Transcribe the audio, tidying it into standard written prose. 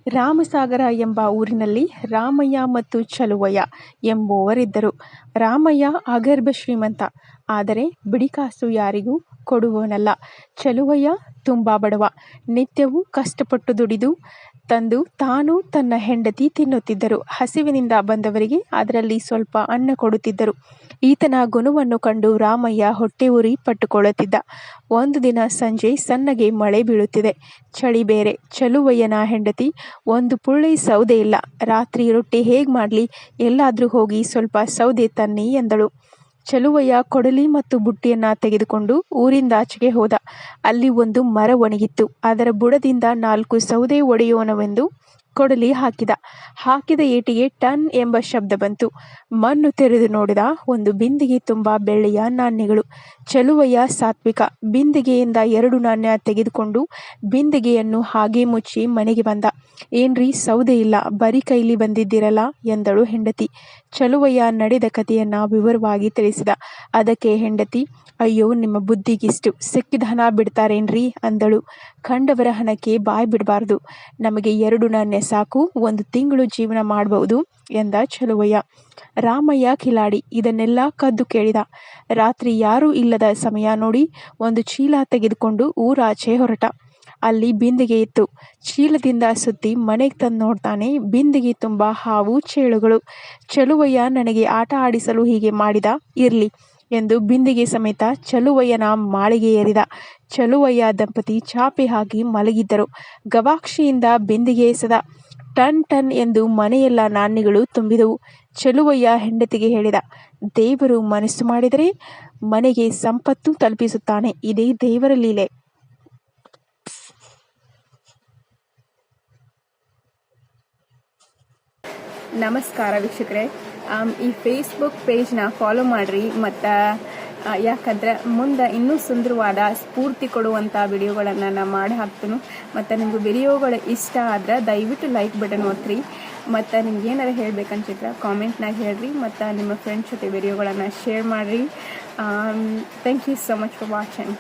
ರಾಮಸಾಗರ ಎಂಬ ಊರಿನಲ್ಲಿ ರಾಮಯ್ಯ ಮತ್ತು ಚಲುವಯ್ಯ ಎಂಬುವರಿದ್ದರು. ರಾಮಯ್ಯ ಅಗರ್ಭ ಶ್ರೀಮಂತ, ಆದರೆ ಬಿಡಿಕಾಸು ಯಾರಿಗೂ ಕೊಡುವವನಲ್ಲ. ಚಲುವಯ್ಯ ತುಂಬ ಬಡವ. ನಿತ್ಯವೂ ಕಷ್ಟಪಟ್ಟು ದುಡಿದು ತಂದು ತಾನು ತನ್ನ ಹೆಂಡತಿ ತಿನ್ನುತ್ತಿದ್ದರು. ಹಸಿವಿನಿಂದ ಬಂದವರಿಗೆ ಅದರಲ್ಲಿ ಸ್ವಲ್ಪ ಅನ್ನ ಕೊಡುತ್ತಿದ್ದರು. ಈತನ ಗುಣವನ್ನು ಕಂಡು ರಾಮಯ್ಯ ಹೊಟ್ಟೆ ಉರಿ ಪಟ್ಟುಕೊಳ್ಳುತ್ತಿದ್ದ. ಒಂದು ದಿನ ಸಂಜೆ ಸಣ್ಣಗೆ ಮಳೆ ಬೀಳುತ್ತಿದೆ. ಚಳಿ ಬೇರೆ. ಚಲುವಯ್ಯನ ಹೆಂಡತಿ, ಒಂದು ಪುಳ್ಳಿ ಸೌದೆ ಇಲ್ಲ, ರಾತ್ರಿ ರೊಟ್ಟಿ ಹೇಗೆ ಮಾಡಲಿ, ಎಲ್ಲಾದರೂ ಹೋಗಿ ಸ್ವಲ್ಪ ಸೌದೆ ತನ್ನಿ ಎಂದಳು. ಚಲುವಯ್ಯ ಕೊಡಲಿ ಮತ್ತು ಬುಟ್ಟಿಯನ್ನು ತೆಗೆದುಕೊಂಡು ಊರಿಂದಾಚೆಗೆ ಹೋದ. ಅಲ್ಲಿ ಒಂದು ಮರ ಒಣಗಿತ್ತು. ಅದರ ಬುಡದಿಂದ 4 ಸೌದೆ ಒಡೆಯೋಣವೆಂದು ಕೊಡಲಿ ಹಾಕಿದ ಏಟಿಗೆ ಟನ್ ಎಂಬ ಶಬ್ದ ಬಂತು. ಮಣ್ಣು ತೆರೆದು ನೋಡಿದ. ಒಂದು ಬಿಂದಿಗೆ ತುಂಬ ಬೆಳ್ಳಿಯ ನಾಣ್ಯಗಳು. ಚಲುವಯ್ಯ ಸಾತ್ವಿಕ. ಬಿಂದಿಗೆಯಿಂದ 2 ನಾಣ್ಯ ತೆಗೆದುಕೊಂಡು ಬಿಂದಿಗೆಯನ್ನು ಹಾಗೆ ಮುಚ್ಚಿ ಮನೆಗೆ ಬಂದ. ಏನ್ರಿ ಸೌದೆ ಇಲ್ಲ, ಬರೀ ಕೈಲಿ ಬಂದಿದ್ದೀರಲ್ಲ ಎಂದಳು ಹೆಂಡತಿ. ಚಲುವಯ್ಯ ನಡೆದ ಕಥೆಯನ್ನ ವಿವರವಾಗಿ ತಿಳಿಸಿದ. ಅದಕ್ಕೆ ಹೆಂಡತಿ, ಅಯ್ಯೋ ನಿಮ್ಮ ಬುದ್ಧಿಗಿಷ್ಟು, ಸಿಕ್ಕಿದ ಹಣ ಬಿಡ್ತಾರೇನ್ರಿ ಅಂದಳು. ಕಂಡವರ ಹಣಕ್ಕೆ ಬಾಯ್ ಬಿಡಬಾರ್ದು. ನಮಗೆ 2 ನಾಣ್ಯ ಸಾಕು, 1 ತಿಂಗಳು ಜೀವನ ಮಾಡಬಹುದು ಎಂದ ಚಲುವಯ್ಯ. ರಾಮಯ್ಯ ಕಿಲಾಡಿ ಇದನ್ನೆಲ್ಲ ಕದ್ದು ಕೇಳಿದ. ರಾತ್ರಿ ಯಾರೂ ಇಲ್ಲದ ಸಮಯ ನೋಡಿ ಒಂದು ಚೀಲ ತೆಗೆದುಕೊಂಡು ಊರಾಚೆ ಹೊರಟ. ಅಲ್ಲಿ ಬಿಂದಿಗೆ ಇತ್ತು. ಚೀಲದಿಂದ ಸುತ್ತಿ ಮನೆಗೆ ತಂದು ನೋಡ್ತಾನೆ. ಬಿಂದಿಗೆ ತುಂಬ ಹಾವು ಚೇಳುಗಳು. ಚಲುವಯ್ಯ ನನಗೆ ಆಟ ಆಡಿಸಲು ಹೀಗೆ ಮಾಡಿದ, ಇರ್ಲಿ ಎಂದು ಬಿಂದಿಗೆ ಸಮೇತ ಚಲುವಯ್ಯನ ಮಾಳಿಗೆ ಏರಿದ. ಚಲುವಯ್ಯ ದಂಪತಿ ಚಾಪೆ ಹಾಕಿ ಮಲಗಿದ್ದರು. ಗವಾಕ್ಷಿಯಿಂದ ಬಿಂದಿಗೆ ಎಸೆದ. ಟನ್ ಟನ್ ಎಂದು ಮನೆಯೆಲ್ಲ ನಾಣ್ಯಗಳು ತುಂಬಿದವು. ಚಲುವಯ್ಯ ಹೆಂಡತಿಗೆ ಹೇಳಿದ, ದೇವರು ಮನಸ್ಸು ಮಾಡಿದರೆ ಮನೆಗೆ ಸಂಪತ್ತು ತಲುಪಿಸುತ್ತಾನೆ, ಇದೇ ದೇವರ ಲೀಲೆ. ನಮಸ್ಕಾರ ವೀಕ್ಷಕರೇ, ಈ ಫೇಸ್ಬುಕ್ ಪೇಜ್ನ ಫಾಲೋ ಮಾಡಿರಿ. ಮತ್ತು ಯಾಕಂದರೆ ಮುಂದೆ ಇನ್ನೂ ಸುಂದರವಾದ ಸ್ಫೂರ್ತಿ ಕೊಡುವಂಥ ವಿಡಿಯೋಗಳನ್ನು ನಾನು ಮಾಡಿ ಹಾಕ್ತೀನಿ. ಮತ್ತು ನಿಮ್ಗೆ ವಿಡಿಯೋಗಳು ಇಷ್ಟ ಆದ್ರೆ ದಯವಿಟ್ಟು ಲೈಕ್ ಬಟನ್ ಒತ್ತಿರಿ. ಮತ್ತು ನಿಮ್ಗೆ ಏನಾರು ಹೇಳ್ಬೇಕಂತಿದ್ರೆ ಕಾಮೆಂಟ್ನಾಗ ಹೇಳ್ರಿ. ಮತ್ತು ನಿಮ್ಮ ಫ್ರೆಂಡ್ಸ್ ಜೊತೆ ವಿಡಿಯೋಗಳನ್ನು ಶೇರ್ ಮಾಡಿರಿ. Thank you so much for watching.